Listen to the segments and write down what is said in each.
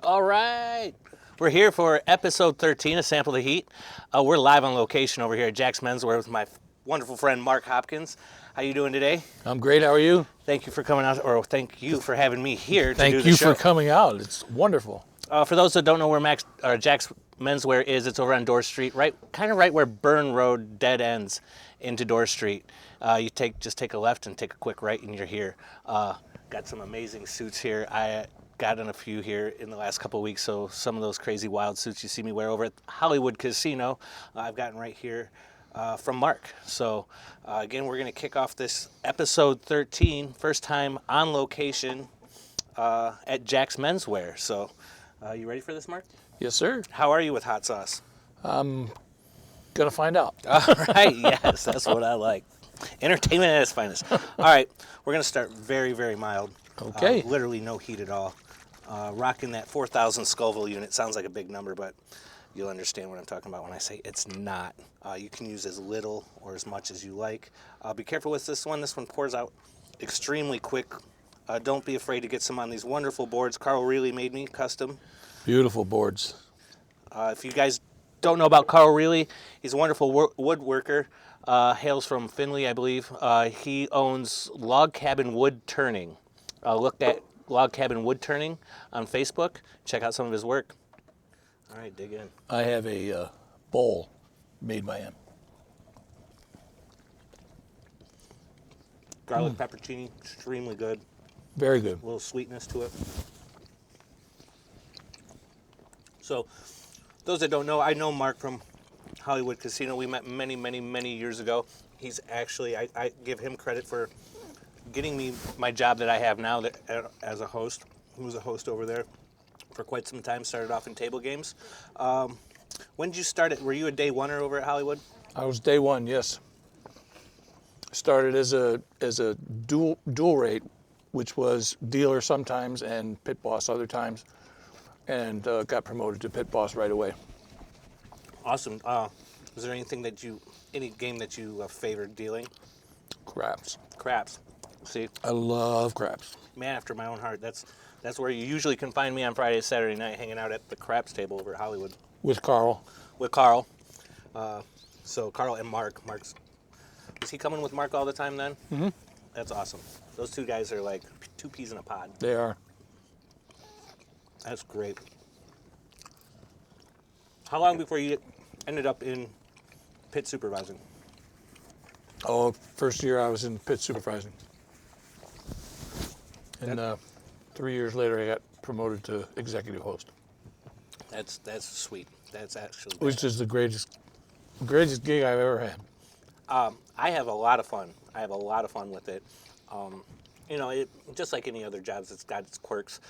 All right. We're here for episode 13 of Sample the Heat. We're live on location over here at Jack's Menswear with my wonderful friend Mark Hopkins. How you doing today? I'm great. How are you? Thank you for coming out, or thank you for having me here to do the show. Thank you for coming out. It's wonderful. For those that don't know where Jack's Menswear is, it's over on Dorr Street, kind of right where Burn Road dead ends into Dorr Street. You just take a left and take a quick right, and you're here. Got some amazing suits here. I gotten a few here in the last couple of weeks, so some of those crazy wild suits you see me wear over at Hollywood Casino, I've gotten right here from Mark. So again, we're going to kick off this episode 13, first time on location at Jack's Menswear. So you ready for this, Mark? Yes, sir. How are you with hot sauce? I'm going to find out. All right, yes, that's what I like. Entertainment at its finest. All right, we're going to start very, very mild. Okay. Literally no heat at all. Rocking that 4,000 Scoville unit. Sounds like a big number, but you'll understand what I'm talking about when I say it's not. You can use as little or as much as you like. Be careful with this one. This one pours out extremely quick. Don't be afraid to get some on these wonderful boards. Carl Reilly made me custom. Beautiful boards. If you guys don't know about Carl Reilly, he's a wonderful woodworker. Hails from Findlay, I believe. He owns Log Cabin Wood Turning. Look at Log Cabin Wood Turning on Facebook. Check out some of his work. All right, dig in. I have a bowl made by him. Garlic peppercini, extremely good. Very good. A little sweetness to it. So, those that don't know, I know Mark from Hollywood Casino. We met many, many, many years ago. He's actually, I give him credit for getting me my job that I have now as a host. He was a host over there for quite some time, started off in table games. When did you start it? Were you a day oneer over at Hollywood? I was day one, yes. Started as a dual rate, which was dealer sometimes and pit boss other times, and got promoted to pit boss right away. Awesome. Was there any game that you favored dealing? Craps. Craps. See, I love craps. man after my own heart. That's where you usually can find me on Friday, Saturday night, hanging out at the craps table over at Hollywood With Carl. with Carl. So Carl and Mark. Is he coming with Mark all the time then? Mm-hmm. That's awesome. Those two guys are like two peas in a pod. They are. That's great. How long before you ended up in pit supervising? Oh, first year I was in pit supervising. And 3 years later I got promoted to executive host. That's sweet. That's actually Which is the greatest gig I've ever had. I have a lot of fun. With it. Just like any other jobs, it's got its quirks.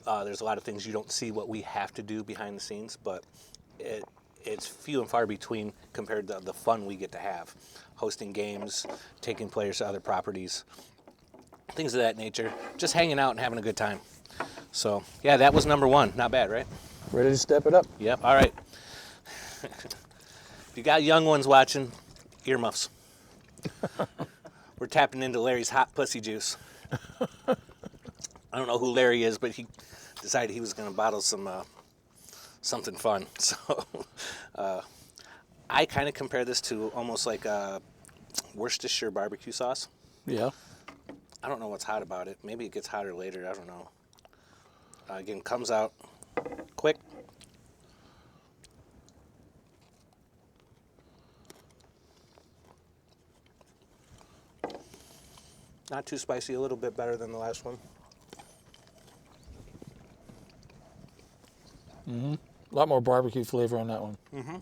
There's a lot of things you don't see what we have to do behind the scenes, but it's few and far between compared to the fun we get to have. Hosting games, taking players to other properties, things of that nature. Just hanging out and having a good time. So, yeah, that was number one. Not bad, right? Ready to step it up? Yep, all right. If you got young ones watching, earmuffs. We're tapping into Larry's hot pussy juice. I don't know who Larry is, but he decided he was going to bottle something fun. So I kind of compare this to almost like a Worcestershire barbecue sauce. Yeah. I don't know what's hot about it. Maybe it gets hotter later. I don't know. Again, comes out quick. Not too spicy, a little bit better than the last one. Mm-hmm. A lot more barbecue flavor on that one. Mm-hmm.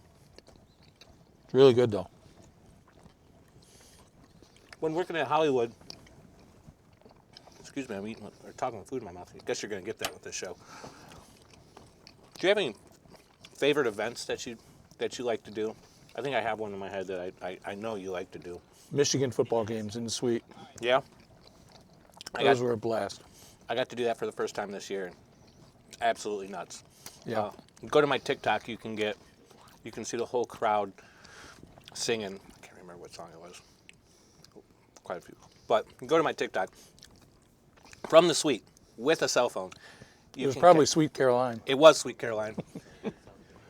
It's really good, though. When working at Hollywood, excuse me, I'm eating or talking with food in my mouth. I guess you're going to get that with this show. Do you have any favorite events that you like to do? I think I have one in my head that I know you like to do. Michigan football games in the suite. Yeah? Those were a blast. I got to do that for the first time this year. Absolutely nuts. Yeah. Go to my TikTok, you can see the whole crowd singing. I can't remember what song it was. Quite a few. But go to my TikTok. From the suite, with a cell phone, It was probably Sweet Caroline. It was Sweet Caroline.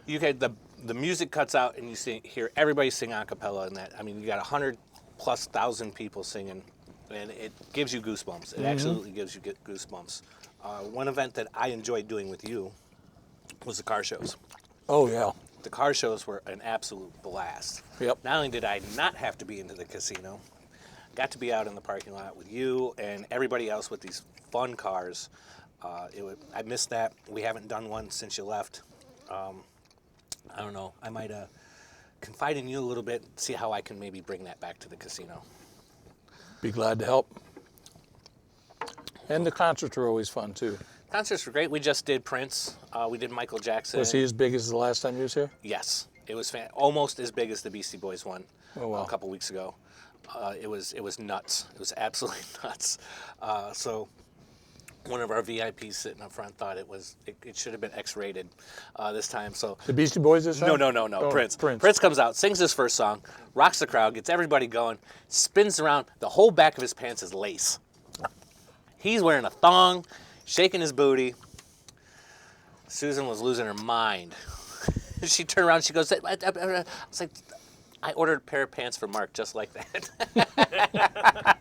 You had the music cuts out and you hear everybody sing a cappella in that. I mean, you got 100,000+ people singing, and it gives you goosebumps. It absolutely gives you goosebumps. One event that I enjoyed doing with you was the car shows. Oh, yeah. The car shows were an absolute blast. Yep. Not only did I not have to be into the casino, got to be out in the parking lot with you and everybody else with these fun cars. I missed that. We haven't done one since you left. I don't know. I might confide in you a little bit, see how I can maybe bring that back to the casino. Be glad to help. And the concerts are always fun, too. Concerts were great. We just did Prince. We did Michael Jackson. Was he as big as the last time you was here? Yes. It was almost as big as the Beastie Boys one a couple weeks ago. It was nuts. It was absolutely nuts. So one of our VIPs sitting up front thought it should have been X-rated this time. So The Beastie Boys this time? No. Oh, Prince. Prince. Prince comes out, sings his first song, rocks the crowd, gets everybody going, spins around. The whole back of his pants is lace. He's wearing a thong, shaking his booty. Susan was losing her mind. She turned around, she goes, I was like, I ordered a pair of pants for Mark just like that.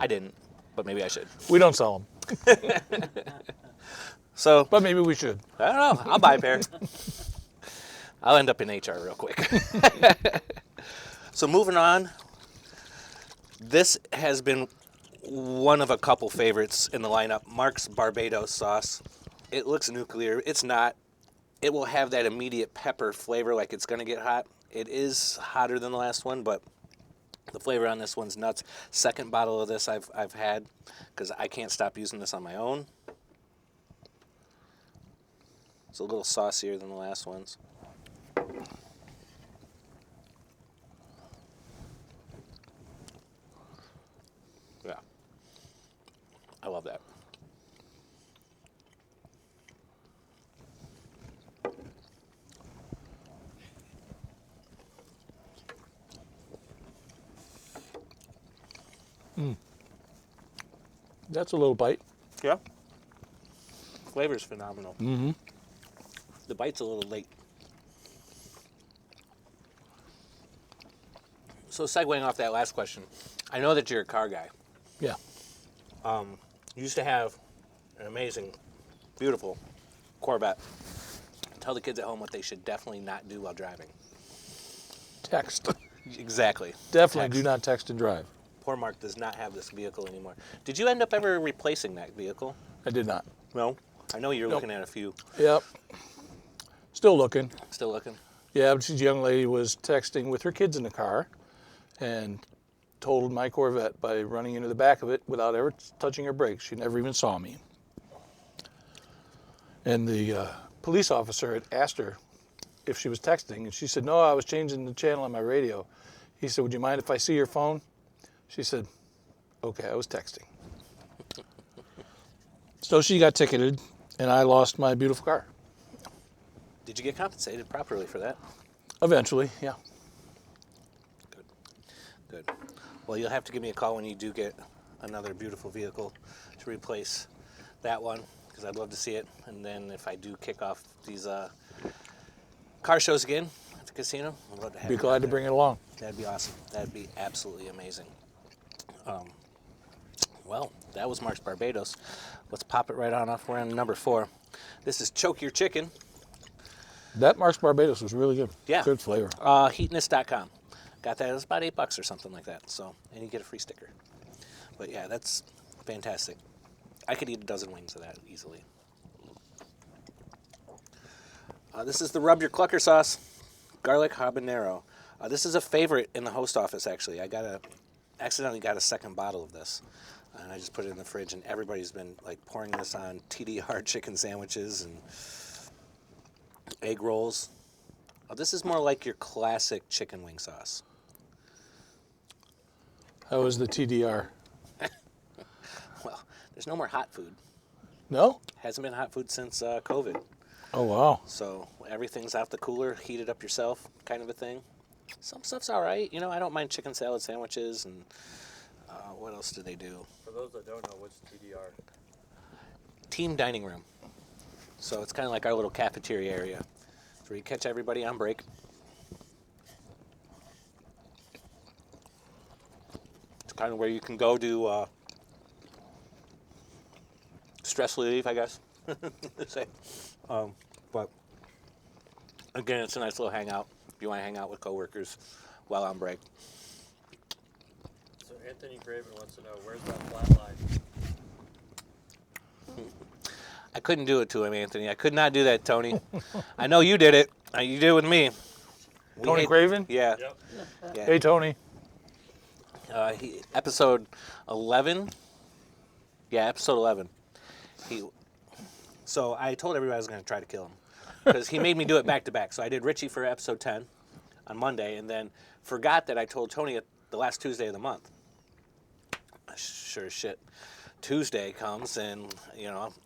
I didn't, but maybe I should. We don't sell them. So, But maybe we should. I don't know. I'll buy a pair. I'll end up in HR real quick. So moving on, this has been one of a couple favorites in the lineup. Mark's Barbados sauce. It looks nuclear. It's not. It will have that immediate pepper flavor like it's going to get hot. It is hotter than the last one, but the flavor on this one's nuts. Second bottle of this I've had because I can't stop using this on my own. It's a little saucier than the last ones. Yeah. I love that. That's a little bite. Yeah. Flavor's phenomenal. Mm-hmm. The bite's a little late. So segueing off that last question, I know that you're a car guy. Yeah. You used to have an amazing, beautiful Corvette. Tell the kids at home what they should definitely not do while driving. Text. Exactly. Definitely Text. do not text and drive. Poor Mark does not have this vehicle anymore. Did you end up ever replacing that vehicle? I did not. No. I know you're Nope. looking at a few. Yep. Still looking. Still looking? Yeah, but this young lady was texting with her kids in the car and totaled my Corvette by running into the back of it without ever touching her brakes. She never even saw me. And the police officer had asked her if she was texting, and she said, no, I was changing the channel on my radio. He said, would you mind if I see your phone? She said, okay, I was texting. So she got ticketed, and I lost my beautiful car. Did you get compensated properly for that? Eventually, yeah. Good. Well, you'll have to give me a call when you do get another beautiful vehicle to replace that one, because I'd love to see it. And then if I do kick off these car shows again at the casino, I'd love to have Be you glad out to there. bring it along. That'd be awesome. That'd be absolutely amazing. Well, that was Mark's Barbados. Let's pop it right on off. We're on number 4. This is Choke Your Chicken. That Mark's Barbados was really good. Yeah. Good flavor. Heatness.com. Got that. It was about $8 or something like that. So, and you get a free sticker. But yeah, that's fantastic. I could eat a dozen wings of that easily. This is the Rub Your Clucker sauce, garlic habanero. This is a favorite in the host office, actually. I accidentally got a second bottle of this, and I just put it in the fridge, and everybody's been like pouring this on TDR chicken sandwiches and egg rolls. This is more like your classic chicken wing sauce. How was the TDR? Well, there's no more hot food. No? Hasn't been hot food since COVID. Oh, wow. So everything's out the cooler, heat it up yourself kind of a thing. Some stuff's all right. You know, I don't mind chicken salad sandwiches, and what else do they do? For those that don't know, what's TDR? team dining room. So it's kind of like our little cafeteria area. It's where you catch everybody on break. It's kind of where you can go to stress relief, I guess. Say. But again, it's a nice little hangout if you want to hang out with coworkers while on break. So Anthony Graven wants to know, where's that flat line? I couldn't do it to him, Anthony. I could not do that, Tony. I know you did it. You did it with me. Tony Craven? Yeah. Yep. Yeah. Hey, Tony. Episode 11. Yeah, episode 11. So I told everybody I was going to try to kill him because he made me do it back to back. So I did Richie for episode 10 on Monday, and then forgot that I told Tony at the last Tuesday of the month. Sure as shit. Tuesday comes, and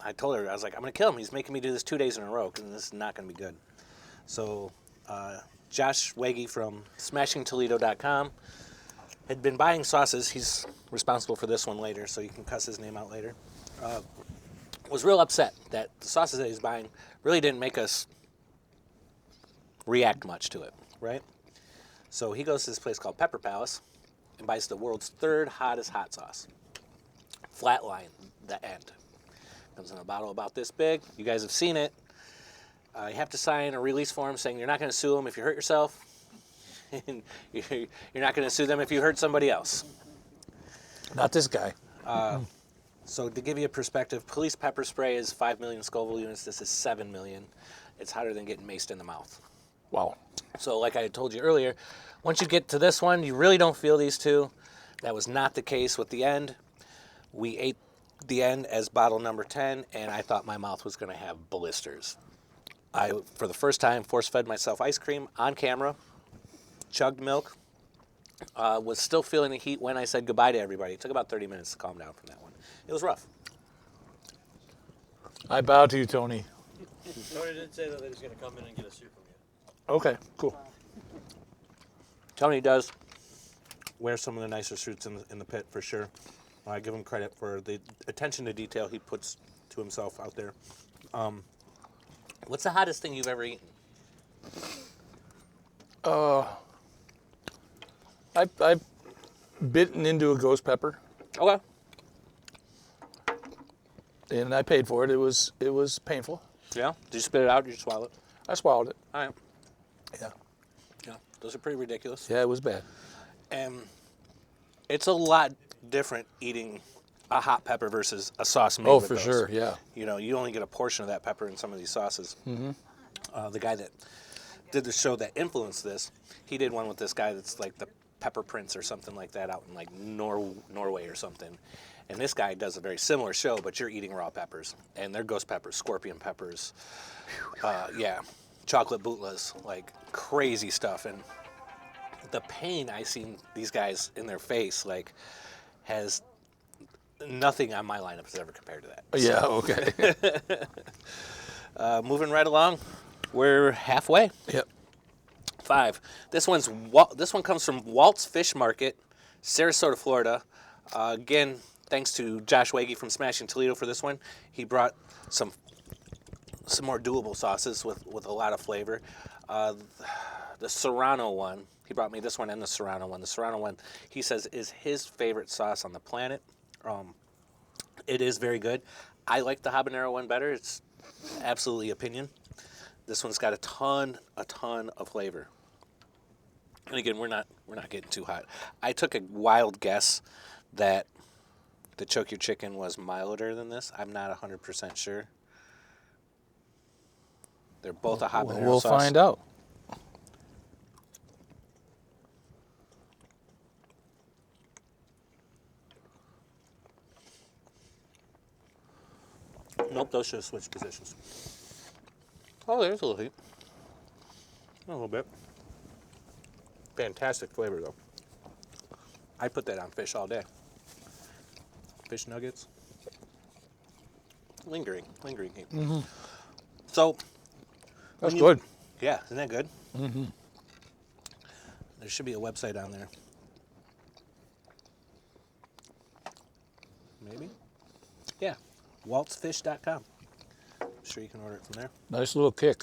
I told her, I was like, I'm going to kill him. He's making me do this 2 days in a row because this is not going to be good. So Josh Wege from SmashingToledo.com had been buying sauces. He's responsible for this one later, so you can cuss his name out later. Was real upset that the sauces that he's buying really didn't make us react much to it, right? So he goes to this place called Pepper Palace and buys the world's third hottest hot sauce. Flatline, the end. Comes in a bottle about this big. You guys have seen it. You have to sign a release form saying you're not going to sue them if you hurt yourself. And you're not going to sue them if you hurt somebody else. Not this guy. So to give you a perspective, police pepper spray is 5 million Scoville units. This is 7 million. It's hotter than getting maced in the mouth. Wow. So like I told you earlier, once you get to this one, you really don't feel these two. That was not the case with the end. We ate the end as bottle number 10, and I thought my mouth was going to have blisters. I, for the first time, force-fed myself ice cream on camera, chugged milk, was still feeling the heat when I said goodbye to everybody. It took about 30 minutes to calm down from that one. It was rough. I bow to you, Tony. Tony did say that he's going to come in and get a suit from you. Okay, cool. Tony does wear some of the nicer suits in the pit, for sure. I give him credit for the attention to detail he puts to himself out there. What's the hottest thing you've ever eaten? I've bitten into a ghost pepper, Okay. and I paid for it. It was painful. Yeah? Did you spit it out or did you swallow it? I swallowed it. All right. Yeah. Yeah. Those are pretty ridiculous. Yeah, it was bad. And it's a lot different eating a hot pepper versus a sauce made with for those. sure, yeah. You only get a portion of that pepper in some of these sauces. Mm-hmm. The guy that did the show that influenced this, he did one with this guy that's like the Pepper Prince or something like that out in like Norway or something. And this guy does a very similar show, but you're eating raw peppers. And they're ghost peppers, scorpion peppers, chocolate bootlas, like crazy stuff. And the pain I seen these guys in their face, like, has nothing on my lineup has ever compared to that. Yeah, okay. Moving right along, we're halfway. Yep. 5. This one comes from Walt's Fish Market, Sarasota, Florida. Again, thanks to Josh Wege from Smashing Toledo for this one. He brought some more doable sauces with a lot of flavor. The Serrano one, he brought me this one and the Serrano one. The Serrano one, he says, is his favorite sauce on the planet. It is very good. I like the habanero one better. It's absolutely opinion. This one's got a ton of flavor. And again, we're not getting too hot. I took a wild guess that the Choke Your Chicken was milder than this. I'm not 100% sure. They're both a habanero We'll sauce. find out. Nope, those should have switched positions. Oh, there's a little heat. A little bit. Fantastic flavor, though. I put that on fish all day. Fish nuggets. Lingering heat. Mm-hmm. So. That's good. Yeah, isn't that good? Mm-hmm. There should be a website on there. Maybe? Yeah. waltzfish.com. I'm sure you can order it from there. Nice little kick.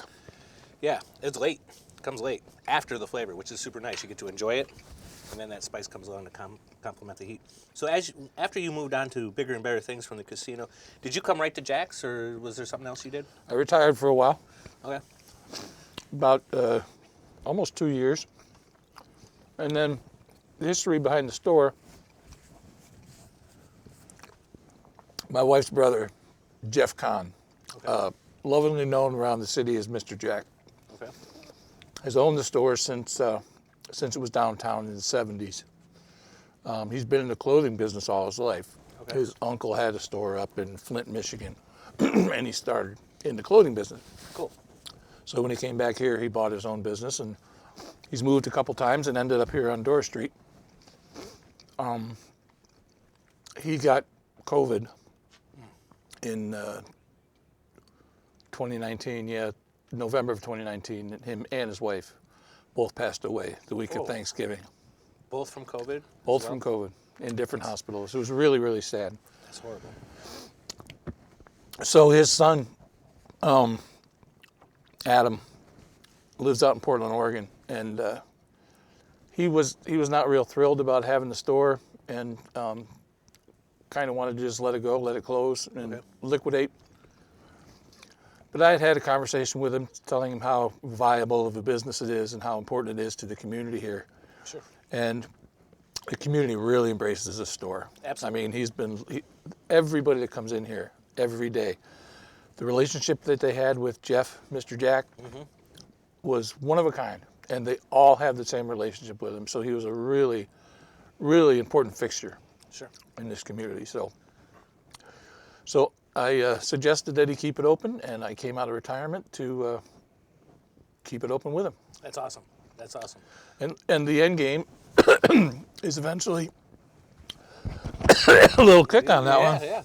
Yeah, it's late. It comes late after the flavor, which is super nice. You get to enjoy it, and then that spice comes along to complement the heat. So after you moved on to bigger and better things from the casino, did you come right to Jack's, or was there something else you did? I retired for a while, Okay. about almost 2 years. And then the history behind the store, my wife's brother, Jeff Kahn, Okay. lovingly known around the city as Mr. Jack, Okay. has owned the store since it was downtown in the 70s. He's been in the clothing business all his life. Okay. His uncle had a store up in Flint, Michigan, and he started in the clothing business. Cool. So when he came back here, he bought his own business, and he's moved a couple times and ended up here on Dorr Street. He got COVID in 2019, November of 2019. And him and his wife both passed away the week Whoa. of Thanksgiving. Both from COVID? Both as well? from COVID in different hospitals. It was really, really sad. That's horrible. So his son, Adam, lives out in Portland, Oregon, and he was not real thrilled about having the store, and kind of wanted to just let it go, let it close, and Okay. liquidate. But I had had a conversation with him, telling him how viable of a business it is and how important it is to the community here. Sure. And the community really embraces this store. Absolutely. I mean, everybody that comes in here every day, the relationship that they had with Jeff, Mr. Jack, was one of a kind, and they all have the same relationship with him. So he was a really, really important fixture Sure. in this community. So I suggested that he keep it open, and I came out of retirement to keep it open with him. That's awesome. That's awesome. And the end game is eventually a little kick on that one. Yeah.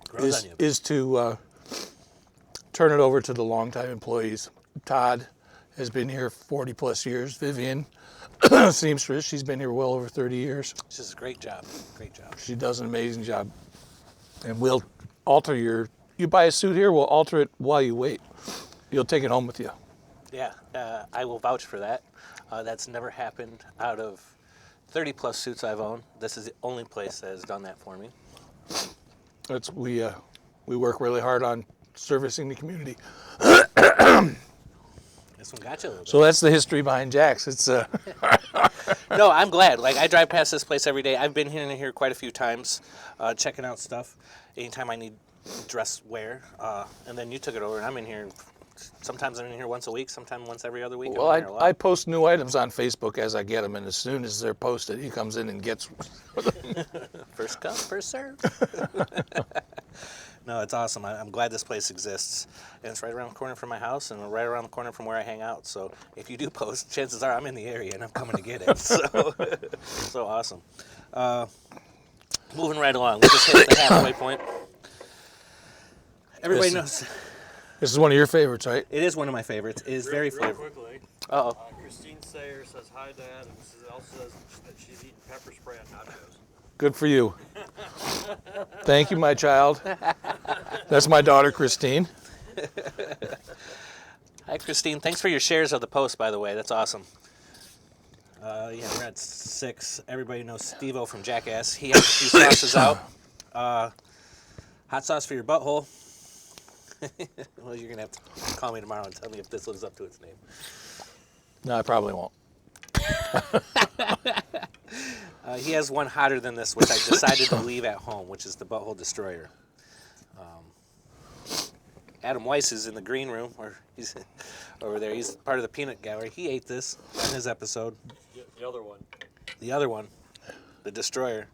Grows on you. Is to turn it over to the longtime employees. Todd has been here 40 plus years. Vivian, seamstress, she's been here well over 30 years. It's just a great job. Great job. She does an amazing job. And we'll alter you buy a suit here, we'll alter it while you wait. You'll take it home with you. Yeah, I will vouch for that. That's never happened out of 30 plus suits I've owned. This is the only place that has done that for me. We work really hard on servicing the community. This one got you a little bit. So that's the history behind Jack's. It's No, I'm glad. Like, I drive past this place every day. I've been here quite a few times, checking out stuff. Anytime I need dress wear, and then you took it over, and I'm in here. Sometimes I'm in here once a week. Sometimes once every other week. well, I'm in here a lot. I post new items on Facebook as I get them, and as soon as they're posted, he comes in and gets. First come, first serve. No, it's awesome. I'm glad this place exists. And it's right around the corner from my house and right around the corner from where I hang out. So if you do post, chances are I'm in the area and I'm coming to get it. So awesome. Moving right along. We just hit the halfway point. Everybody knows. This is one of your favorites, right? It is one of my favorites. It is very Real flavorful. quickly, Uh-oh. Christine Sayer says hi, Dad, and also says that she's eating pepper spray on nachos. Good for you. Thank you, my child. That's my daughter, Christine. Hi, Christine. Thanks for your shares of the post, by the way. That's awesome. We're at 6. Everybody knows Steve-O from Jackass. He has a few sauces out. Hot sauce for your butthole. Well, you're going to have to call me tomorrow and tell me if this lives up to its name. No, I probably won't. He has one hotter than this, which I decided to leave at home, which is the Butthole Destroyer. Adam Weiss is in the green room, or he's over there. He's part of the peanut gallery. He ate this on his episode. The other one. The other one, the Destroyer,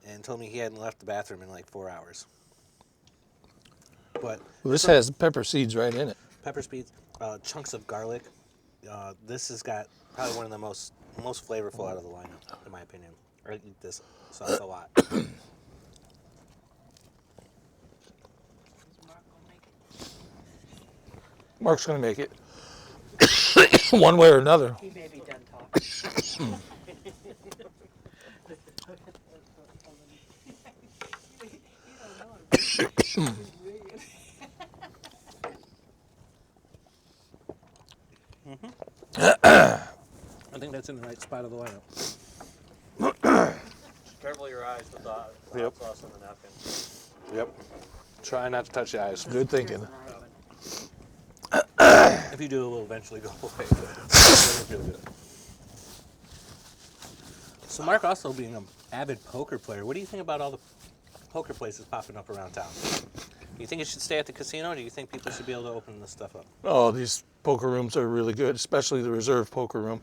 and told me he hadn't left the bathroom in like 4 hours. But Well, this has pepper seeds right in it. pepper seeds, chunks of garlic. This has got probably one of the most flavorful out of the lineup, in my opinion. I eat this sauce a lot. Mark's going to make it. One way or another. He may be done talking. that's in the right spot of the lineup. Careful your eyes with the hot Yep. sauce on the napkin. Yep. Try not to touch the eyes. Good thinking. If you do, it will eventually go away. But it doesn't feel good. So Mark, also being an avid poker player, what do you think about all the poker places popping up around town? Do you think it should stay at the casino, or do you think people should be able to open this stuff up? Oh, these poker rooms are really good, especially the Reserve Poker Room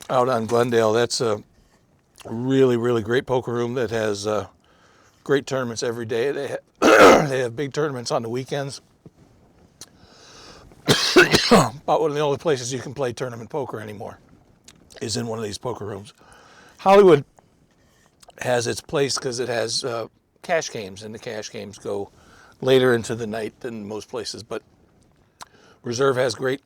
out on Glendale. That's a really, really great poker room that has great tournaments every day. They have big tournaments on the weekends. About one of the only places you can play tournament poker anymore is in one of these poker rooms. Hollywood has its place because it has cash games, and the cash games go later into the night than most places. But Reserve has great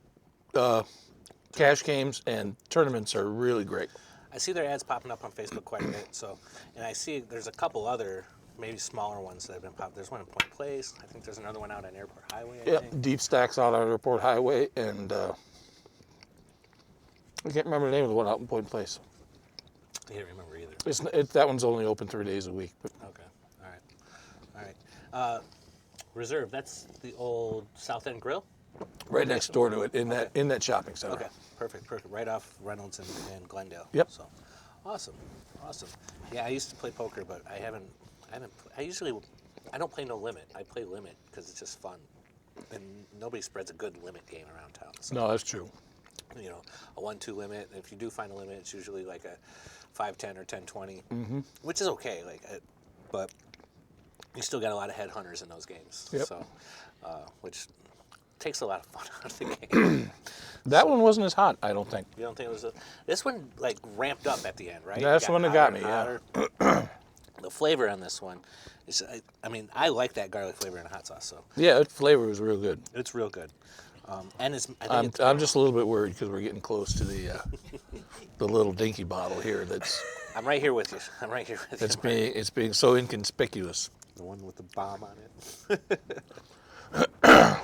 cash games, and tournaments are really great. I see their ads popping up on Facebook quite a bit. So, and I see there's a couple other, maybe smaller ones that have been popped. There's one in Point Place. I think there's another one out on Airport Highway. I Yeah, think. Deep Stacks out on Airport Highway, and I can't remember the name of the one out in Point Place. I can't remember either. That one's only open 3 days a week. But Okay. All right. Reserve. That's the old South End Grill. right next door to it, in that shopping center. Okay. Perfect. Right off Reynolds and Glendale. Yep. So, awesome. Yeah, I used to play poker, but I haven't. I don't play no limit. I play limit because it's just fun, and nobody spreads a good limit game around town. So, No, that's true. you know, a 1-2 limit. If you do find a limit, it's usually like a 5-10 or 10-20, which is okay. But you still got a lot of headhunters in those games. Yep. So, which takes a lot of fun out of the game. That one wasn't as hot, I don't think. You don't think it was this one like ramped up at the end, right? That's the one that got me, hotter. The flavor on this one is, I mean, I like that garlic flavor in a hot sauce, so Yeah, the flavor was real good. it's real good. And I think I'm just a little bit worried because we're getting close to the little dinky bottle here I'm right here with you. it's being so inconspicuous. The one with the bomb on it.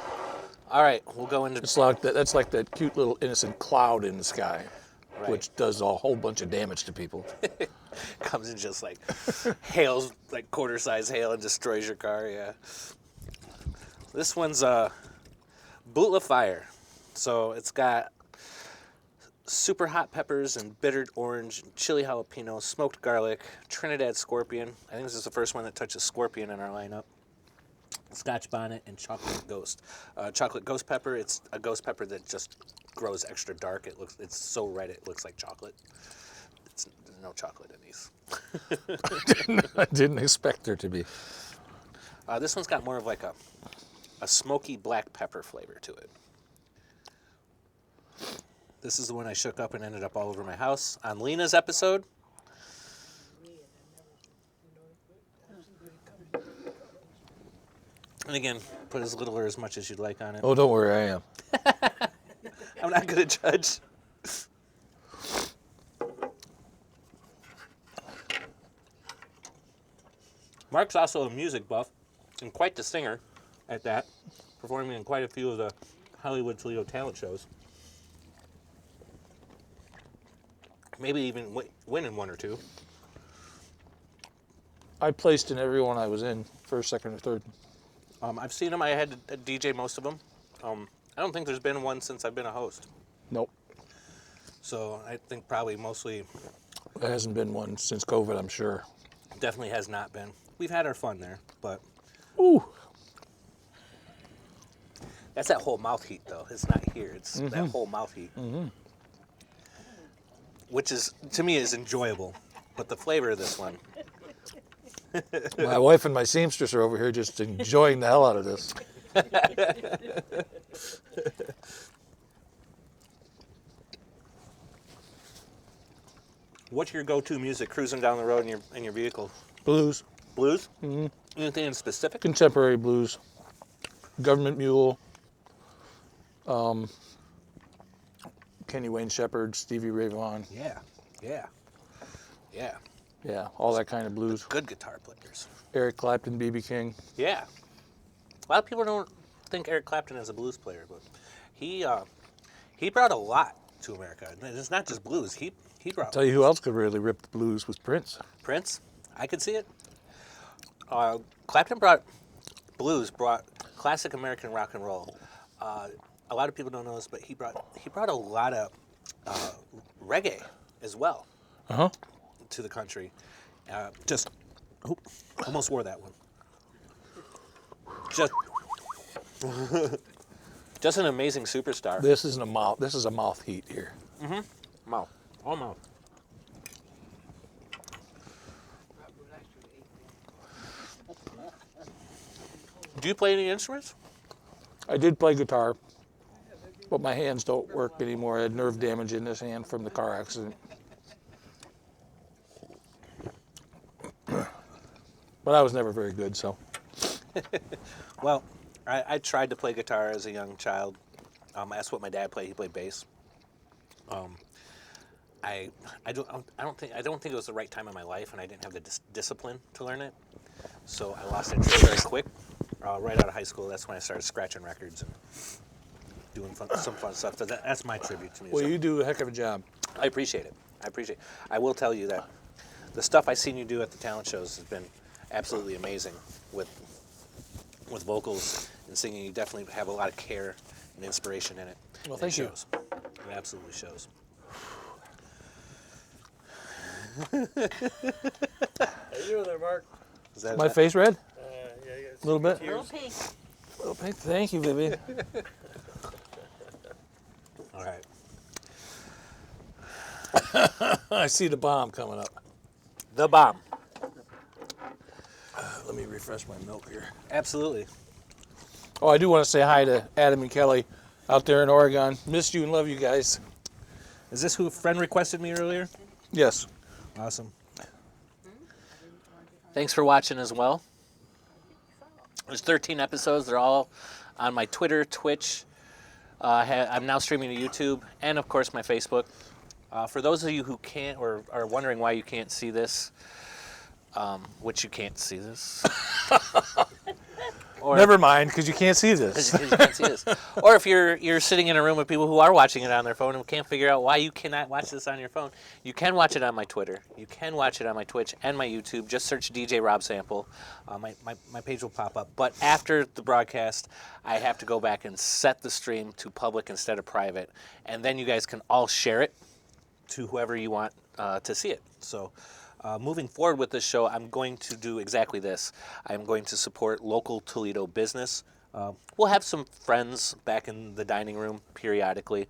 All right, we'll go into. It's like that's like that cute little innocent cloud in the sky, Right. which does a whole bunch of damage to people. Comes in just like hails, like quarter-size hail, and destroys your car. Yeah. This one's Boot of Fire, so it's got super hot peppers and bittered orange, and chili jalapeno, smoked garlic, Trinidad scorpion. I think this is the first one that touches scorpion in our lineup. Scotch bonnet and chocolate ghost. Chocolate ghost pepper. It's a ghost pepper that just grows extra dark. It's so red it looks like chocolate. There's no chocolate in these. I didn't expect there to be. This one's got more of like a smoky black pepper flavor to it. This is the one I shook up and ended up all over my house on Lena's episode. And again, put as little or as much as you'd like on it. Oh, don't worry, I am. I'm not going to judge. Mark's also a music buff and quite the singer at that, performing in quite a few of the Hollywood Toledo talent shows. Maybe even winning one or two. I placed in every one I was in, first, second, or third. I've seen them. I had to DJ most of them. I don't think there's been one since I've been a host. Nope. So I think probably mostly There hasn't been one since COVID, I'm sure. definitely has not been. We've had our fun there, but Ooh. that's that whole mouth heat, though. It's not here. It's that whole mouth heat, which is to me is enjoyable. But the flavor of this one, My wife and my seamstress are over here just enjoying the hell out of this. what's your go-to music cruising down the road in your vehicle? Blues, Blues? Anything in specific? contemporary blues, Government Mule, Kenny Wayne Shepherd, Stevie Ray Vaughan. Yeah. Yeah, all that kind of blues. Good guitar players. Eric Clapton, B.B. King. Yeah. A lot of people don't think Eric Clapton is a blues player, but he brought a lot to America. And it's not just blues. He brought Tell you who else could really rip the blues was Prince. Prince. I could see it. Clapton brought classic American rock and roll. A lot of people don't know this, but he brought a lot of reggae as well to the country. Almost wore that one. Just an amazing superstar. This is a mouth heat here. Mouth. All mouth. Do you play any instruments? I did play guitar, but my hands don't work anymore. I had nerve damage in this hand from the car accident. But I was never very good, so. Well, I tried to play guitar as a young child. That's what my dad played. He played bass. I don't think it was the right time in my life, and I didn't have the discipline to learn it. So I lost interest very quick. Right out of high school, that's when I started scratching records and doing some fun stuff. So that's my tribute to music. Well, you do a heck of a job. I appreciate it. I will tell you that the stuff I've seen you do at the talent shows has been absolutely amazing with vocals and singing. You definitely have a lot of care and inspiration in it. Well, and thank you. Shows. It absolutely shows. How you doing there, Mark? Is that My face red? Yeah, you got A little bit? tears. Little pink. Thank you, Vivian. All right. I see the bomb coming up. The bomb. Let me refresh my milk here. Absolutely. Oh, I do want to say hi to Adam and Kelly out there in Oregon. Miss you and love you guys. Is this who a friend requested me earlier? Yes. Awesome. Thanks for watching as well. There's 13 episodes. They're all on my Twitter, Twitch. I'm now streaming to YouTube and, of course, my Facebook. For those of you who can't or are wondering why you can't see this, which you can't see this. Or Never mind, because you can't see this. because you can't see this. Or if you're sitting in a room with people who are watching it on their phone and can't figure out why you cannot watch this on your phone, you can watch it on my Twitter. You can watch it on my Twitch and my YouTube. Just search DJ Rob Sample. My page will pop up. But after the broadcast, I have to go back and set the stream to public instead of private. And then you guys can all share it to whoever you want to see it. So moving forward with this show, I'm going to do exactly this. I'm going to support local Toledo business. We'll have some friends back in the dining room periodically.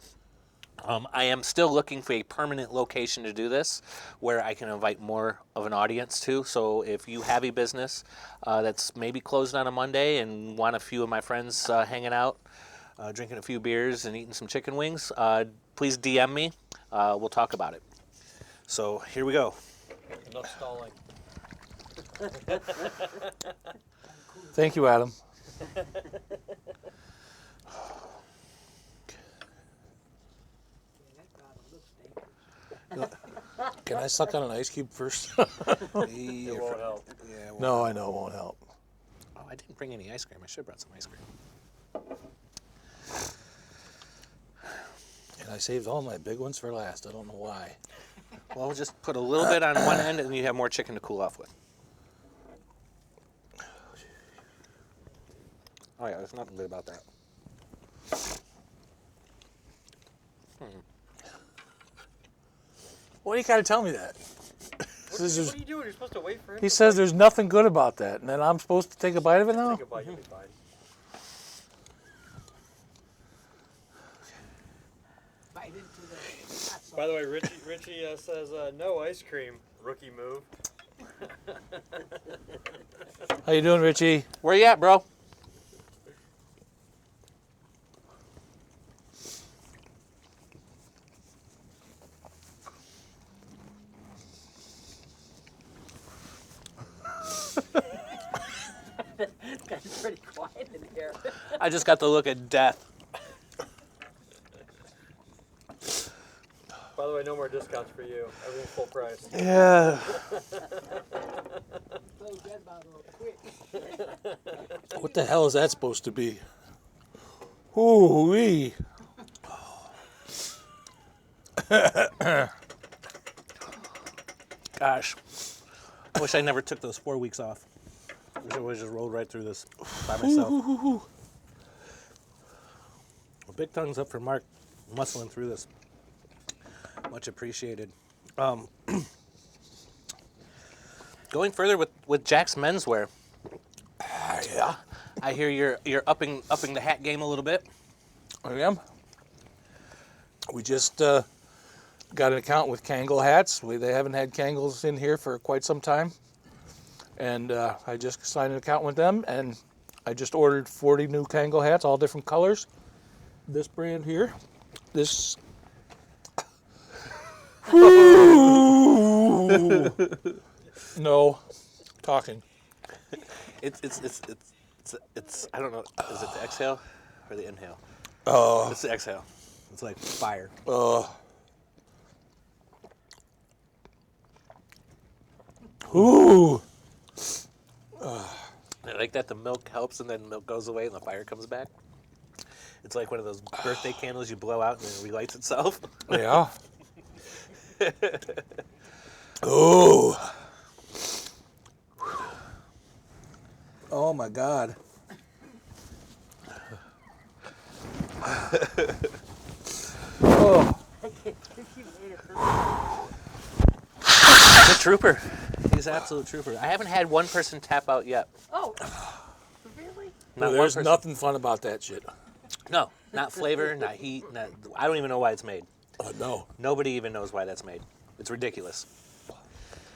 I am still looking for a permanent location to do this where I can invite more of an audience to. So if you have a business that's maybe closed on a Monday and want a few of my friends hanging out, drinking a few beers and eating some chicken wings, please DM me. We'll talk about it. So here we go. Enough stalling. Thank you, Adam. Can I suck on an ice cube first? It won't help. Yeah, well, No, I know it won't help. oh, I didn't bring any ice cream. I should have brought some ice cream. And I saved all my big ones for last. I don't know why. Well, just put a little bit on one end and you have more chicken to cool off with. Oh yeah, there's nothing good about that. Why do you gotta tell me that? What are you doing? You're supposed to wait for him. He says there's nothing good about that, and then I'm supposed to take a bite of it now? Think about it, you'll be fine. By the way, Richie says no ice cream. Rookie move. How you doing, Richie? Where you at, bro? It's pretty quiet in here. I just got the look at death. By the way, no more discounts for you. Everything's full price. Yeah. What the hell is that supposed to be? Ooh-wee. Gosh, I wish I never took those 4 weeks off. I wish I would have just rolled right through this by myself. Well, big thumbs up for Mark muscling through this. Much appreciated. Going further with Jack's Menswear. Yeah. I hear you're upping the hat game a little bit. I am. We just got an account with Kangol hats. They haven't had Kangols in here for quite some time. And I just signed an account with them, and I just ordered 40 new Kangol hats, all different colors. This brand here. This. No. Talking. It's I don't know. Is it the exhale or the inhale? Oh. It's the exhale. It's like fire. Ooh. I like that the milk helps and then milk goes away and the fire comes back. It's like one of those birthday candles you blow out and then it relights itself. Yeah. Ooh. Oh my God. Oh. He's a trooper. He's an absolute trooper. I haven't had one person tap out yet. Oh, really? Not one There's person. nothing fun about that shit. No, not flavor, not heat. I don't even know why it's made. No. Nobody even knows why that's made. It's ridiculous.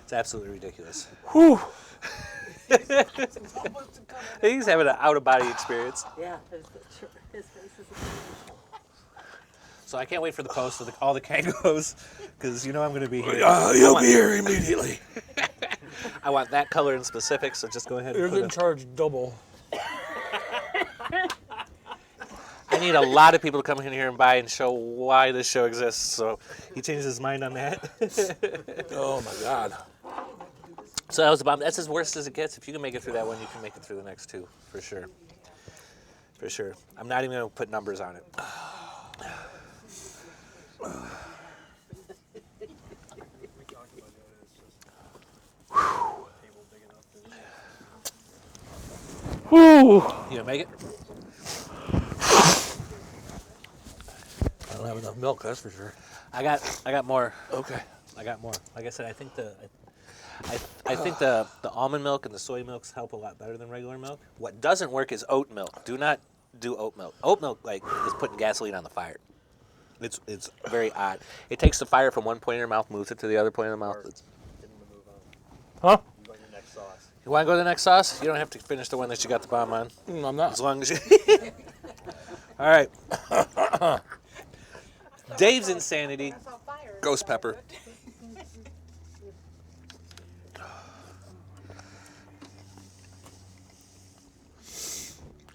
It's absolutely ridiculous. Whew. He's having an out-of-body experience. Yeah, his face is So I can't wait for the post of all the Kangos, because you know I'm going to be here. You'll be here immediately. I want that color in specific, so just go ahead and You're put getting it. charged double. I need a lot of people to come in here and buy and show why this show exists, so he changed his mind on that. Oh my God. So that was about, that's as worst as it gets. If you can make it through that one, you can make it through the next two, for sure. For sure. I'm not even going to put numbers on it. Whew. You gonna make it? I don't have enough milk, that's for sure. I got more. Okay. I got more. Like I said, I think I think the almond milk and the soy milks help a lot better than regular milk. What doesn't work is oat milk. Do not do oat milk. Oat milk is putting gasoline on the fire. It's very odd. It takes the fire from one point in your mouth, moves it to the other point in the mouth. Getting to move on. Huh? You want your next sauce? You want to go to the next sauce? You don't have to finish the one that you got the bomb on, I'm not. as long as you. All right. Dave's insanity. Ghost pepper.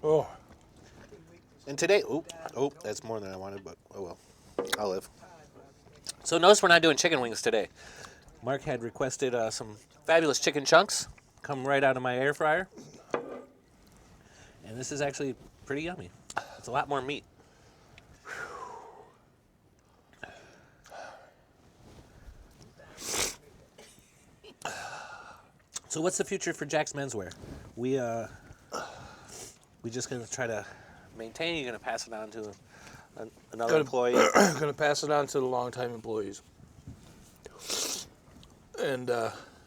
Oh. And today, that's more than I wanted, but oh well, I'll live. So notice we're not doing chicken wings today. Mark had requested some fabulous chicken chunks, come right out of my air fryer. And this is actually pretty yummy. It's a lot more meat. So what's the future for Jack's Menswear? We just gonna try to maintain. You're gonna pass it on to another employee. I'm going to pass it on to the longtime employees. And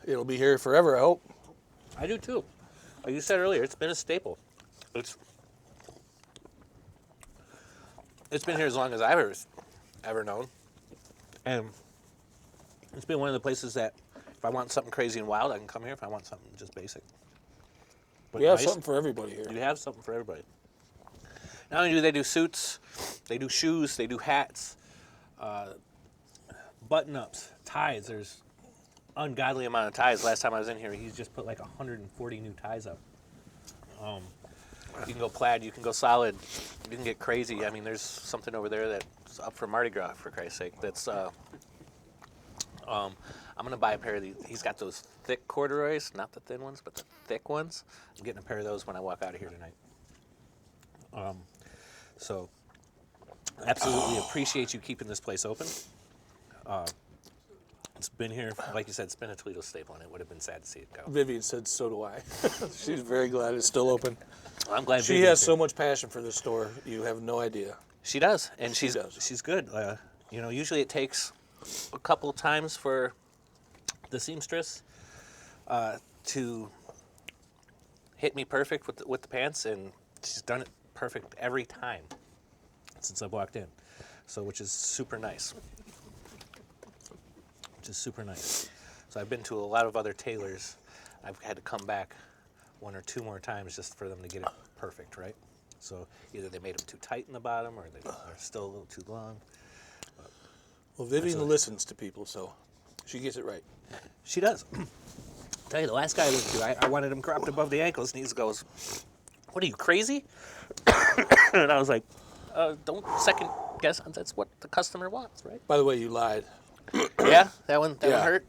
it'll be here forever, I hope. I do too. Like you said earlier, it's been a staple. It's been here as long as I've ever known, and it's been one of the places that if I want something crazy and wild, I can come here. If I want something just basic, but We have nice, something for everybody here. you have something for everybody. Not only do they do suits, they do shoes, they do hats, button-ups, ties. There's ungodly amount of ties. Last time I was in here, he's just put like 140 new ties up. You can go plaid, you can go solid, you can get crazy. I mean, there's something over there that's up for Mardi Gras, for Christ's sake. That's I'm gonna buy a pair of these. He's got those thick corduroys, not the thin ones, but the thick ones. I'm getting a pair of those when I walk out of here tonight. So absolutely appreciate you keeping this place open. It's been here, like you said, it's been a Toledo staple, and it would have been sad to see it go. Vivian said so do I. She's very glad it's still open. I'm glad She has so much passion for this store. You have no idea. She does, and She does. she's good. Usually it takes a couple times for the seamstress to hit me perfect with the pants, and she's done it perfect every time since I've walked in. So, which is super nice. So I've been to a lot of other tailors. I've had to come back 1 or 2 more times just for them to get it perfect, right? So either they made them too tight in the bottom, or they're still a little too long. Well, Vivian listens to people, so she gets it right. She does. Tell you, the last guy I went to, I wanted him cropped above the ankles, and he goes, "What are you, crazy?" And I was like, "Don't second guess. That's what the customer wants, right?" By the way, you lied. Yeah, that one Yeah. hurt.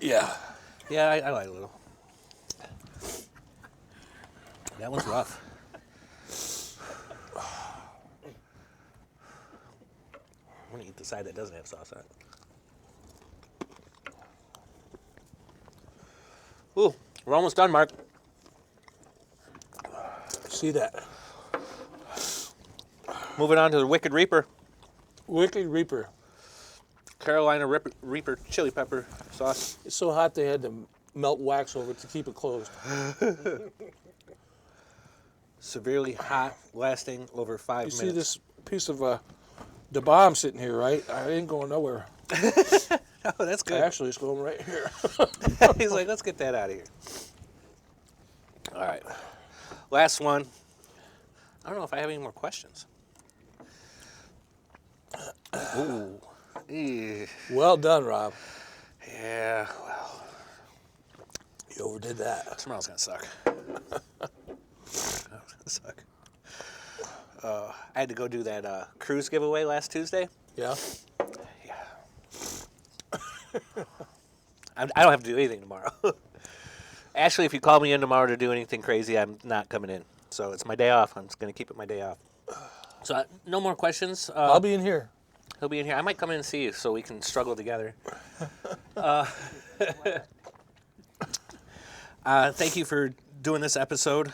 Yeah. Yeah, I lied a little. That one's rough. I'm gonna eat the side that doesn't have sauce on it. Ooh, we're almost done, Mark. See that? Moving on to the Wicked Reaper. Wicked Reaper. Carolina Reaper chili pepper sauce. It's so hot they had to melt wax over it to keep it closed. Severely hot, lasting over 5 You minutes. see this piece of the bomb sitting here, right? I ain't going nowhere. Oh, that's good. Actually, it's going right here. He's like, let's get that out of here. All right. Last one. I don't know if I have any more questions. Ooh. Eh. Well done, Rob. Yeah, well, You overdid that. tomorrow's going to suck. Tomorrow's going to suck. I had to go do that cruise giveaway last Tuesday. Yeah? Yeah. I don't have to do anything tomorrow. Actually, if you call me in tomorrow to do anything crazy, I'm not coming in. So it's my day off. I'm just going to keep it my day off. So no more questions. I'll be in here. He'll be in here. I might come in and see you so we can struggle together. Thank you for doing this episode.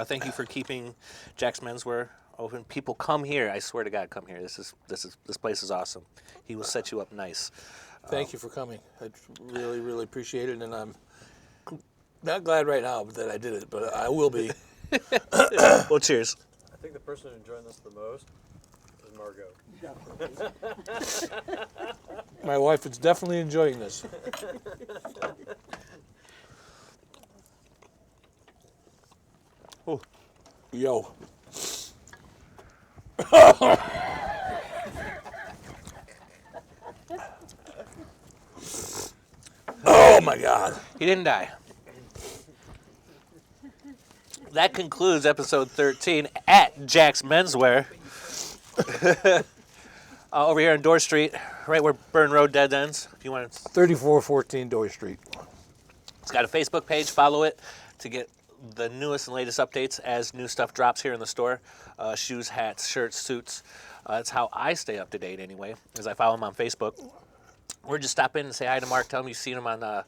Thank you for keeping Jack's Menswear open. People come here. I swear to God, come here. This place is awesome. He will set you up nice. Thank you for coming. I really, really appreciate it, and I'm not glad right now that I did it, but I will be. Well, cheers. I think the person enjoying this the most is Margot. My wife is definitely enjoying this. Oh, yo. Oh my God. He didn't die. That concludes episode 13 at Jack's Menswear. Over here on Dorr Street, right where Burn Road dead ends. If you want to, 3414 Dorr Street. it's got a Facebook page. Follow it to get the newest and latest updates as new stuff drops here in the store. Shoes, hats, shirts, suits. That's how I stay up to date anyway, as I follow him on Facebook. Or just stop in and say hi to Mark. Tell him you've seen him on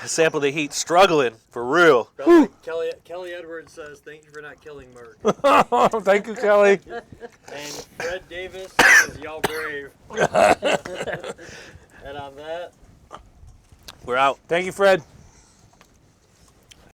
Sample the Heat, struggling for real. Kelly Edwards says, "Thank you for not killing Mark." Thank you, Kelly. And Fred Davis says, "Y'all brave." And on that, We're out. Thank you, Fred.